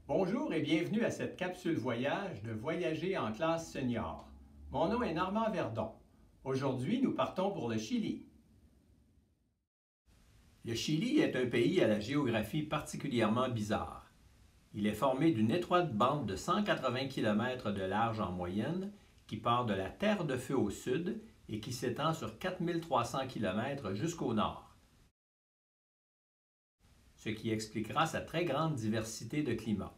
Bonjour et bienvenue à cette capsule voyage de Voyager en classe senior. Mon nom est Normand Verdon. Aujourd'hui, nous partons pour le Chili. Le Chili est un pays à la géographie particulièrement bizarre. Il est formé d'une étroite bande de 180 km de large en moyenne qui part de la Terre de Feu au sud et qui s'étend sur 4300 km jusqu'au nord. Ce qui expliquera sa très grande diversité de climat.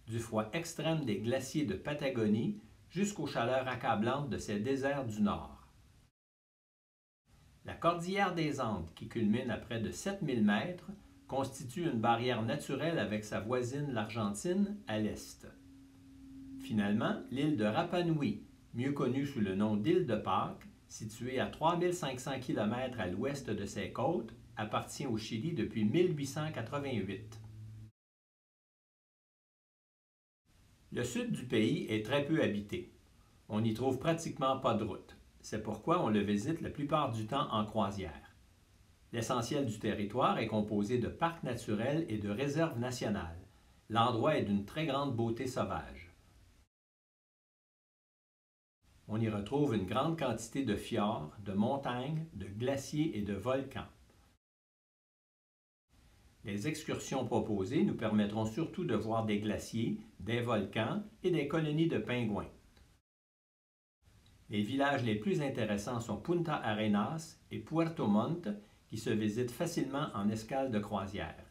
Du froid extrême des glaciers de Patagonie jusqu'aux chaleurs accablantes de ses déserts du nord. La cordillère des Andes, qui culmine à près de 7000 mètres, constitue une barrière naturelle avec sa voisine l'Argentine à l'est. Finalement, l'île de Rapa Nui, mieux connue sous le nom d'île de Pâques, située à 3500 km à l'ouest de ses côtes, appartient au Chili depuis 1888. Le sud du pays est très peu habité. On n'y trouve pratiquement pas de route. C'est pourquoi on le visite la plupart du temps en croisière. L'essentiel du territoire est composé de parcs naturels et de réserves nationales. L'endroit est d'une très grande beauté sauvage. On y retrouve une grande quantité de fjords, de montagnes, de glaciers et de volcans. Les excursions proposées nous permettront surtout de voir des glaciers, des volcans et des colonies de pingouins. Les villages les plus intéressants sont Punta Arenas et Puerto Montt, qui se visitent facilement en escale de croisière.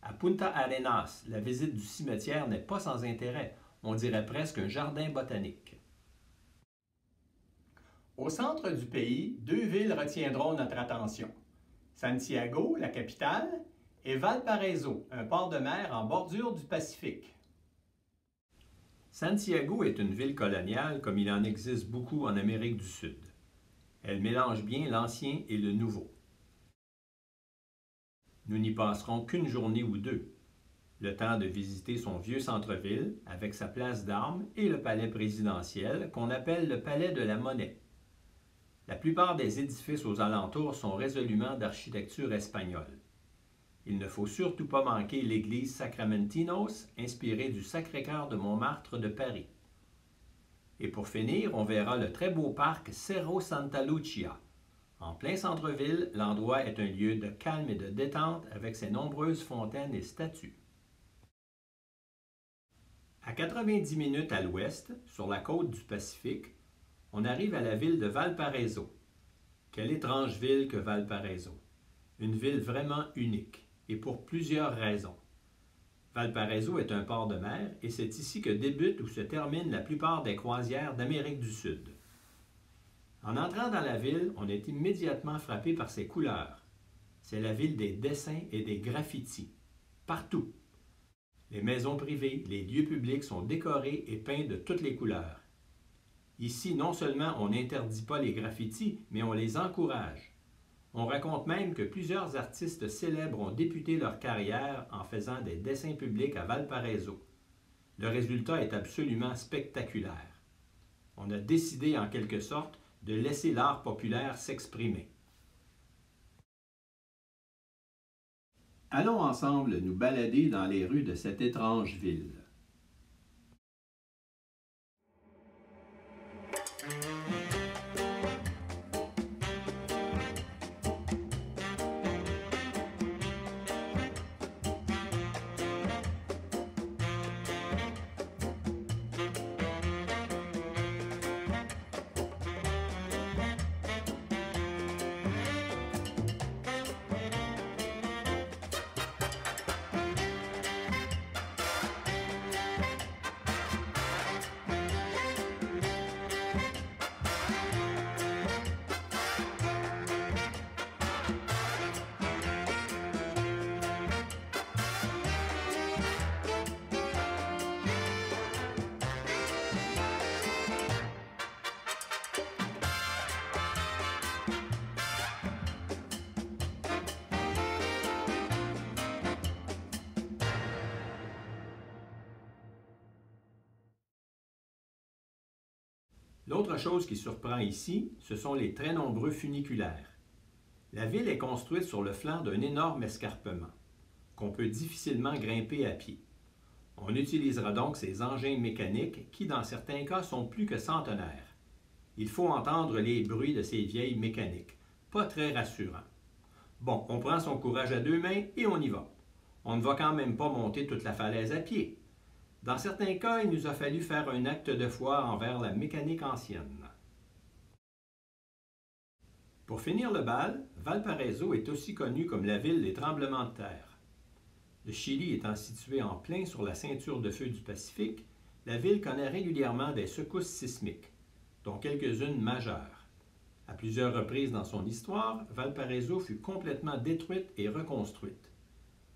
À Punta Arenas, la visite du cimetière n'est pas sans intérêt, on dirait presque un jardin botanique. Au centre du pays, deux villes retiendront notre attention. Santiago, la capitale, et Valparaiso, un port de mer en bordure du Pacifique. Santiago est une ville coloniale comme il en existe beaucoup en Amérique du Sud. Elle mélange bien l'ancien et le nouveau. Nous n'y passerons qu'une journée ou deux, le temps de visiter son vieux centre-ville avec sa place d'armes et le palais présidentiel qu'on appelle le palais de la Monnaie. La plupart des édifices aux alentours sont résolument d'architecture espagnole. Il ne faut surtout pas manquer l'église Sacramentinos, inspirée du Sacré-Cœur de Montmartre de Paris. Et pour finir, on verra le très beau parc Cerro Santa Lucia. En plein centre-ville, l'endroit est un lieu de calme et de détente avec ses nombreuses fontaines et statues. À 90 minutes à l'ouest, sur la côte du Pacifique, on arrive à la ville de Valparaiso. Quelle étrange ville que Valparaiso! Une ville vraiment unique, et pour plusieurs raisons. Valparaiso est un port de mer, et c'est ici que débutent ou se terminent la plupart des croisières d'Amérique du Sud. En entrant dans la ville, on est immédiatement frappé par ses couleurs. C'est la ville des dessins et des graffitis. Partout. Les maisons privées, les lieux publics sont décorés et peints de toutes les couleurs. Ici, non seulement on n'interdit pas les graffitis, mais on les encourage. On raconte même que plusieurs artistes célèbres ont débuté leur carrière en faisant des dessins publics à Valparaiso. Le résultat est absolument spectaculaire. On a décidé en quelque sorte de laisser l'art populaire s'exprimer. Allons ensemble nous balader dans les rues de cette étrange ville. L'autre chose qui surprend ici, ce sont les très nombreux funiculaires. La ville est construite sur le flanc d'un énorme escarpement. qu'on peut difficilement grimper à pied. On utilisera donc ces engins mécaniques qui, dans certains cas, sont plus que centenaires. Il faut entendre les bruits de ces vieilles mécaniques, pas très rassurants. Bon, on prend son courage à deux mains et on y va. On ne va quand même pas monter toute la falaise à pied. Dans certains cas, il nous a fallu faire un acte de foi envers la mécanique ancienne. Pour finir le bal, Valparaiso est aussi connue comme la ville des tremblements de terre. Le Chili étant situé en plein sur la ceinture de feu du Pacifique, la ville connaît régulièrement des secousses sismiques, dont quelques-unes majeures. À plusieurs reprises dans son histoire, Valparaiso fut complètement détruite et reconstruite.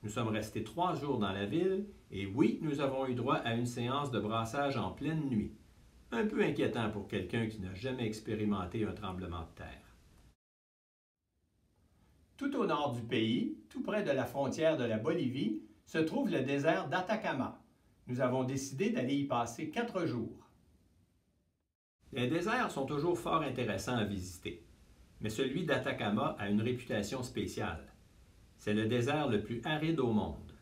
Nous sommes restés 3 jours dans la ville et oui, nous avons eu droit à une séance de brassage en pleine nuit. Un peu inquiétant pour quelqu'un qui n'a jamais expérimenté un tremblement de terre. Tout au nord du pays, tout près de la frontière de la Bolivie, se trouve le désert d'Atacama. Nous avons décidé d'aller y passer 4 jours. Les déserts sont toujours fort intéressants à visiter, mais celui d'Atacama a une réputation spéciale. C'est le désert le plus aride au monde.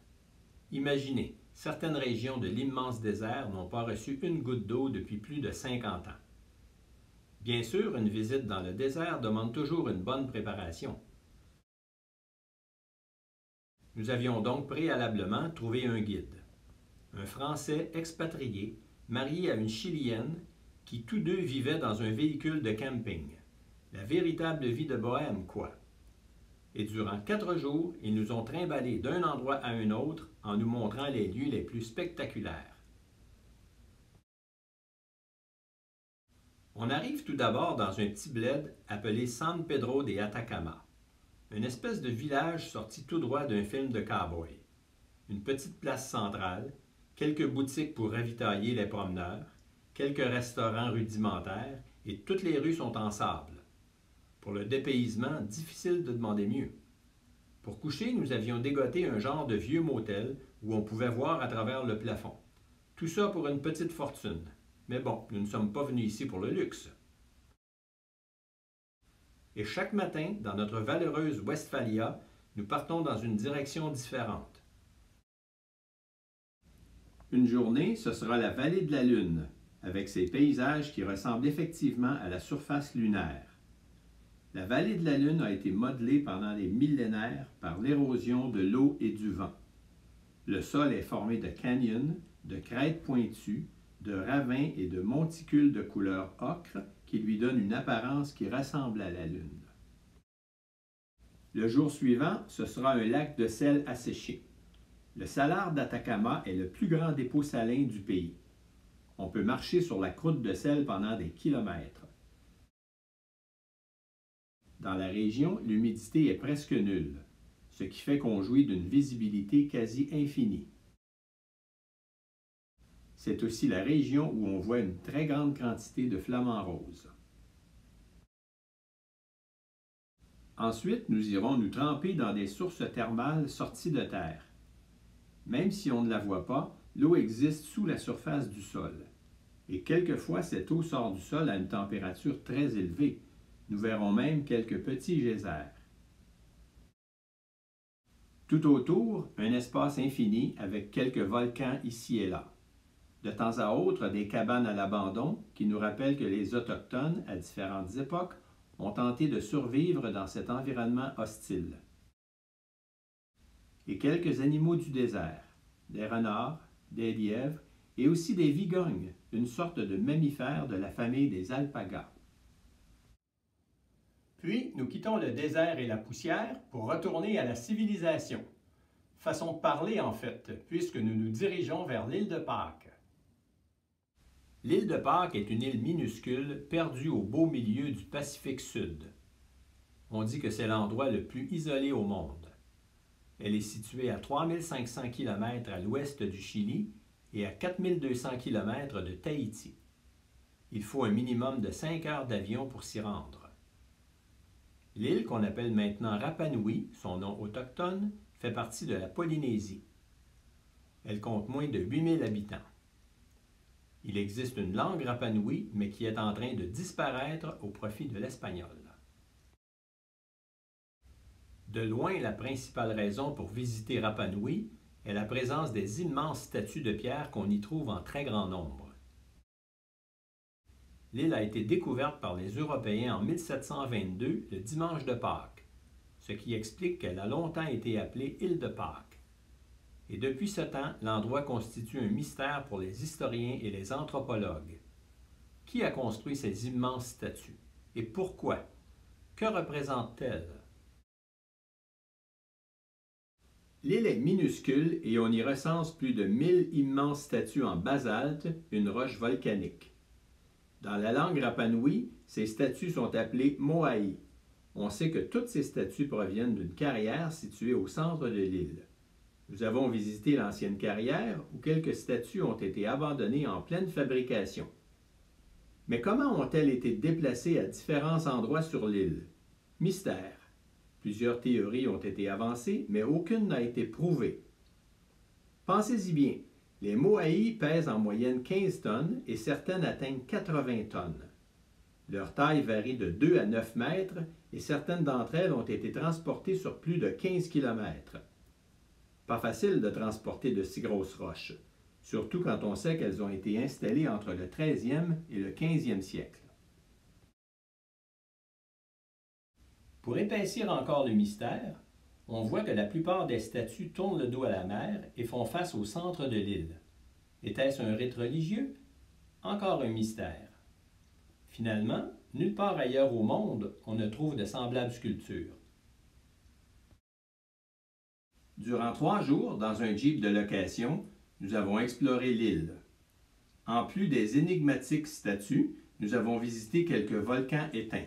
Imaginez, certaines régions de l'immense désert n'ont pas reçu une goutte d'eau depuis plus de 50 ans. Bien sûr, une visite dans le désert demande toujours une bonne préparation. Nous avions donc préalablement trouvé un guide, un Français expatrié, marié à une Chilienne, qui tous deux vivaient dans un véhicule de camping. La véritable vie de bohème, quoi. Et durant 4 jours, ils nous ont trimballés d'un endroit à un autre en nous montrant les lieux les plus spectaculaires. On arrive tout d'abord dans un petit bled appelé San Pedro de Atacama, une espèce de village sorti tout droit d'un film de cow-boy. Une petite place centrale, quelques boutiques pour ravitailler les promeneurs, quelques restaurants rudimentaires et toutes les rues sont en sable. Pour le dépaysement, difficile de demander mieux. Pour coucher, nous avions dégoté un genre de vieux motel où on pouvait voir à travers le plafond. Tout ça pour une petite fortune. Mais bon, nous ne sommes pas venus ici pour le luxe. Et chaque matin, dans notre valeureuse Westphalia, nous partons dans une direction différente. Une journée, ce sera la vallée de la Lune, avec ses paysages qui ressemblent effectivement à la surface lunaire. La vallée de la Lune a été modelée pendant des millénaires par l'érosion de l'eau et du vent. Le sol est formé de canyons, de crêtes pointues, de ravins et de monticules de couleur ocre qui lui donnent une apparence qui ressemble à la Lune. Le jour suivant, ce sera un lac de sel asséché. Le salar d'Atacama est le plus grand dépôt salin du pays. On peut marcher sur la croûte de sel pendant des kilomètres. Dans la région, l'humidité est presque nulle, ce qui fait qu'on jouit d'une visibilité quasi infinie. C'est aussi la région où on voit une très grande quantité de flamants roses. Ensuite, nous irons nous tremper dans des sources thermales sorties de terre. Même si on ne la voit pas, l'eau existe sous la surface du sol. Et quelquefois, cette eau sort du sol à une température très élevée. Nous verrons même quelques petits geysers. Tout autour, un espace infini avec quelques volcans ici et là. De temps à autre, des cabanes à l'abandon qui nous rappellent que les Autochtones, à différentes époques, ont tenté de survivre dans cet environnement hostile. Et quelques animaux du désert, des renards, des lièvres et aussi des vigognes, une sorte de mammifère de la famille des alpagas. Puis, nous quittons le désert et la poussière pour retourner à la civilisation. Façon de parler, en fait, puisque nous nous dirigeons vers l'île de Pâques. L'île de Pâques est une île minuscule perdue au beau milieu du Pacifique Sud. On dit que c'est l'endroit le plus isolé au monde. Elle est située à 3500 km à l'ouest du Chili et à 4200 km de Tahiti. Il faut un minimum de 5 heures d'avion pour s'y rendre. L'île, qu'on appelle maintenant Rapa Nui, son nom autochtone, fait partie de la Polynésie. Elle compte moins de 8000 habitants. Il existe une langue Rapa Nui, mais qui est en train de disparaître au profit de l'espagnol. De loin, la principale raison pour visiter Rapa Nui est la présence des immenses statues de pierre qu'on y trouve en très grand nombre. L'île a été découverte par les Européens en 1722, le dimanche de Pâques, ce qui explique qu'elle a longtemps été appelée île de Pâques. Et depuis ce temps, l'endroit constitue un mystère pour les historiens et les anthropologues. Qui a construit ces immenses statues? Et pourquoi? Que représentent-elles? L'île est minuscule et on y recense plus de 1000 immenses statues en basalte, une roche volcanique. Dans la langue Rapa Nui, ces statues sont appelées moai. On sait que toutes ces statues proviennent d'une carrière située au centre de l'île. Nous avons visité l'ancienne carrière où quelques statues ont été abandonnées en pleine fabrication. Mais comment ont-elles été déplacées à différents endroits sur l'île? Mystère. Plusieurs théories ont été avancées, mais aucune n'a été prouvée. Pensez-y bien. Les moai pèsent en moyenne 15 tonnes et certaines atteignent 80 tonnes. Leur taille varie de 2 à 9 mètres et certaines d'entre elles ont été transportées sur plus de 15 km. Pas facile de transporter de si grosses roches, surtout quand on sait qu'elles ont été installées entre le 13e et le 15e siècle. Pour épaissir encore le mystère, on voit que la plupart des statues tournent le dos à la mer et font face au centre de l'île. Était-ce un rite religieux? Encore un mystère. Finalement, nulle part ailleurs au monde on ne trouve de semblables sculptures. Durant 3 jours, dans un jeep de location, nous avons exploré l'île. En plus des énigmatiques statues, nous avons visité quelques volcans éteints.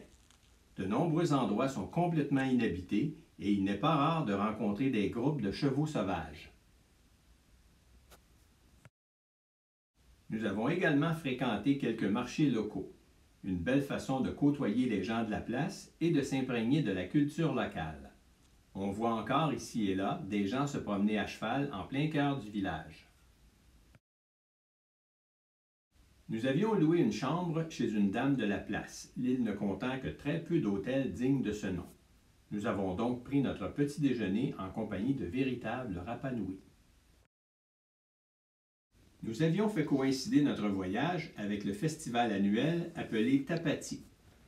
De nombreux endroits sont complètement inhabités et il n'est pas rare de rencontrer des groupes de chevaux sauvages. Nous avons également fréquenté quelques marchés locaux, une belle façon de côtoyer les gens de la place et de s'imprégner de la culture locale. On voit encore ici et là des gens se promener à cheval en plein cœur du village. Nous avions loué une chambre chez une dame de la place, l'île ne comptant que très peu d'hôtels dignes de ce nom. Nous avons donc pris notre petit déjeuner en compagnie de véritables Rapa Nui. Nous avions fait coïncider notre voyage avec le festival annuel appelé Tapati,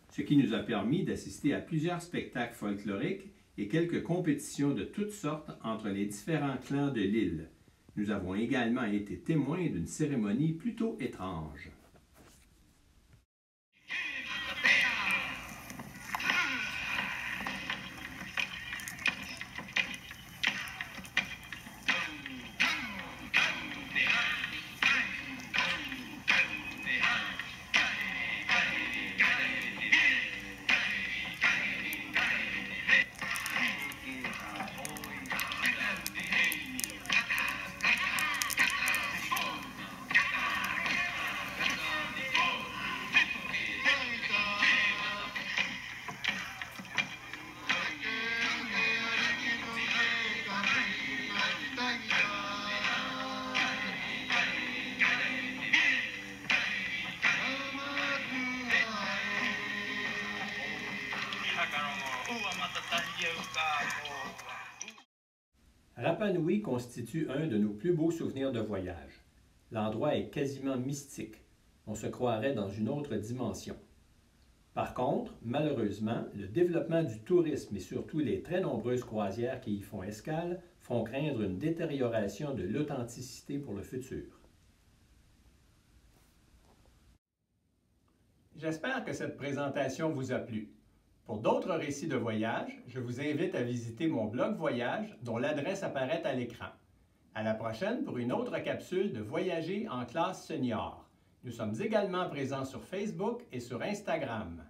ce qui nous a permis d'assister à plusieurs spectacles folkloriques et quelques compétitions de toutes sortes entre les différents clans de l'île. Nous avons également été témoins d'une cérémonie plutôt étrange. Rapa Nui constitue un de nos plus beaux souvenirs de voyage. L'endroit est quasiment mystique. On se croirait dans une autre dimension. Par contre, malheureusement, le développement du tourisme et surtout les très nombreuses croisières qui y font escale font craindre une détérioration de l'authenticité pour le futur. J'espère que cette présentation vous a plu. Pour d'autres récits de voyage, je vous invite à visiter mon blog Voyage dont l'adresse apparaît à l'écran. À la prochaine pour une autre capsule de Voyager en classe senior. Nous sommes également présents sur Facebook et sur Instagram.